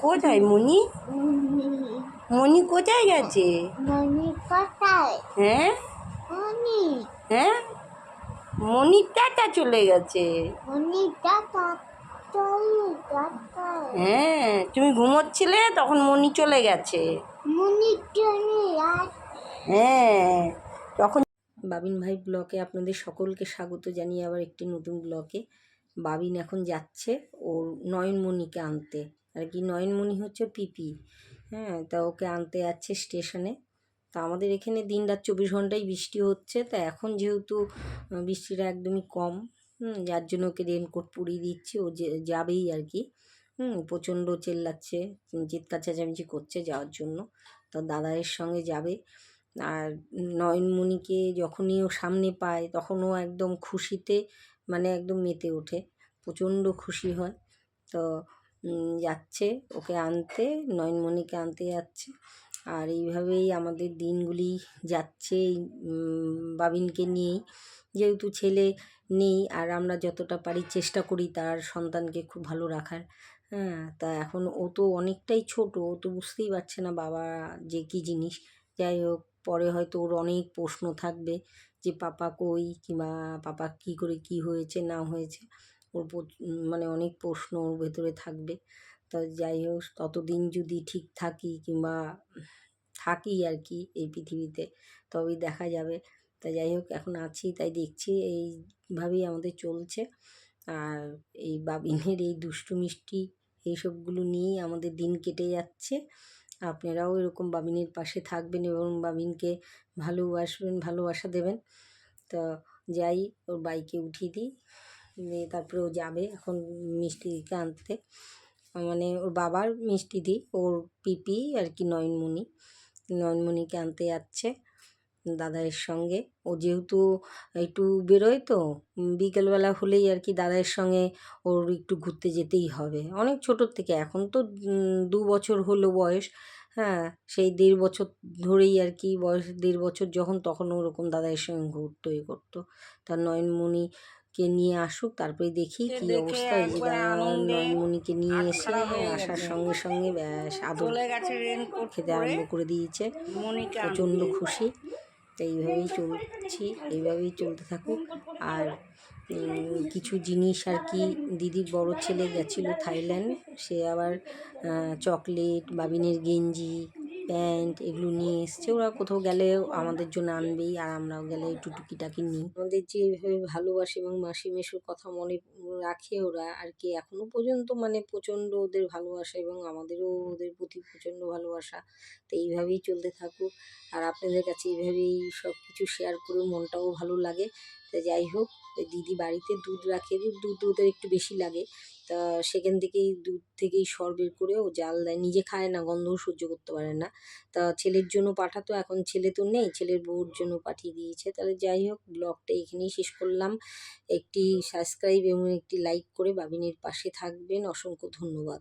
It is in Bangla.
কোথায় মনি? মনি কোথায় গেছে? হ্যাঁ হ্যাঁ, মনির টাটা চলে গেছে। হ্যাঁ, তুমি ঘুমোচ্ছিলে তখন মনি চলে গেছে। হ্যাঁ, তখন বাবিন ভাই ব্লকে আপনাদের সকলকে স্বাগত জানিয়ে আবার একটি নতুন ব্লকে। বাবিন এখন যাচ্ছে ওর নয়নমণিকে আনতে, আর কি নয়নমণি হচ্ছে পিপি। হ্যাঁ, তা ওকে আনতে যাচ্ছে স্টেশনে। তা আমাদের এখানে দিন রাত 24 ঘন্টাই বৃষ্টি হচ্ছে, তা এখন যেহেতু বৃষ্টিটা একদমই কম, যার জন্য ওকে রেনকোট পরিয়ে দিচ্ছি। ও যে যাবেই আর কি। প্রচণ্ড চেল্লাচ্ছে, চিৎকার চেঁচামেচি করছে যাওয়ার জন্য। তো দাদায়ের সঙ্গে যাবে। আর নয়নমণিকে যখনই ও সামনে পায় তখন ও একদম খুশিতে মানে একদম মেতে ওঠে, প্রচণ্ড খুশি হয়। তো যাচ্ছে ওকে আনতে, নয়নমণিকে আনতে যাচ্ছে। আর এইভাবেই আমাদের দিনগুলি যাচ্ছে এই বাবিনকে নিয়েই। যেহেতু ছেলে নেই, আর আমরা যতটা পারি চেষ্টা করি তার সন্তানকে খুব ভালো রাখার। হ্যাঁ, তা এখন ও তো অনেকটাই ছোট, ও তো বুঝতেই পারছে না বাবা যে কী জিনিস। যাই হোক, পরে হয়তো ওর অনেক প্রশ্ন থাকবে যে পাপা কই, কিংবা পাপা কী করে কী হয়েছে না হয়েছে। ওর মানে অনেক প্রশ্ন ওর ভেতরে থাকবে। তো যাই হোক, ততদিন যদি ঠিক থাকি কিংবা থাকি আর কি এই পৃথিবীতে, তবেই দেখা যাবে। তা যাই হোক, এখন আছি তাই দেখছি, এইভাবেই আমাদের চলছে। আর এই বাবিনের এই দুষ্টু মিষ্টি এইসবগুলো নিয়েই আমাদের দিন কেটে যাচ্ছে। আপনারাও এরকম বাবিনের পাশে থাকবেন এবং বাবিনকে ভালোবাসবেন, ভালোবাসা দেবেন। তো যাই, ওর বাইকে উঠিয়ে দিই, তারপরে ও যাবে এখন মিষ্টিদিকে আনতে। মানে ওর বাবার মিষ্টিদি, ওর পিপি আর কি নয়নমণিকে আনতে যাচ্ছে দাদায়ের সঙ্গে। ও যেহেতু একটু বেরোয়, তো বিকেলবেলা হলেই আর কি দাদায়ের সঙ্গে ওর একটু ঘুরতে যেতেই হবে। অনেক ছোটোর থেকে, এখন তো 2 বছর হলো বয়স। হ্যাঁ, সেই 1.5 বছর ধরেই আর কি, বয়স 1.5 বছর যখন, তখন ওরকম দাদায়ের সঙ্গে ঘুরতো করতো। তার নয়নমণিকে নিয়ে আসুক, তারপরে দেখি কী অবস্থা। এই যে নয়নমণিকে নিয়ে এসে আসার সঙ্গে সঙ্গে ব্যাস আদর খেতে আরম্ভ করে দিয়েছে, প্রচণ্ড খুশি। তো এইভাবেই চলছি, এইভাবেই চলতে থাকুক। আর কিছু জিনিস আর কি, দিদির বড় ছেলে গেছিলো থাইল্যান্ড, সে আবার চকলেট, বাবিনের গেঞ্জি, প্যান্ট এগুলো নিয়ে এসছে। ওরা কোথাও গেলে আমাদের জন্য আনবেই, আর আমরাও গেলে একটু টুকিটাকি নিই। আমাদের যে এইভাবে ভালোবাসে এবং মাসি মেসোর কথা মনে রাখে ওরা আর কি, এখনও পর্যন্ত মানে প্রচণ্ড ওদের ভালোবাসা, এবং আমাদেরও ওদের প্রতি প্রচণ্ড ভালোবাসা। তো এইভাবেই চলতে থাকুক। আর আপনাদের কাছে এইভাবেই সব কিছু শেয়ার করে মনটাও ভালো লাগে। তা যাই হোক, ওই দিদি বাড়িতে দুধ রাখে, দুধ ওদের একটু বেশি লাগে। তা সেখান থেকেই দুধ থেকেই সর বের করে ও জাল দেয়, নিজে খায় না, গন্ধও সহ্য করতে পারে না। তা ছেলের জন্য পাঠাতো, এখন ছেলে তো নেই, ছেলের বউর জন্য পাঠিয়ে দিয়েছে। তাহলে যাই হোক, ব্লগটা এখানেই শেষ করলাম। একটি সাবস্ক্রাইব এবং একটি লাইক করে বাবিনের পাশে থাকবেন। অসংখ্য ধন্যবাদ।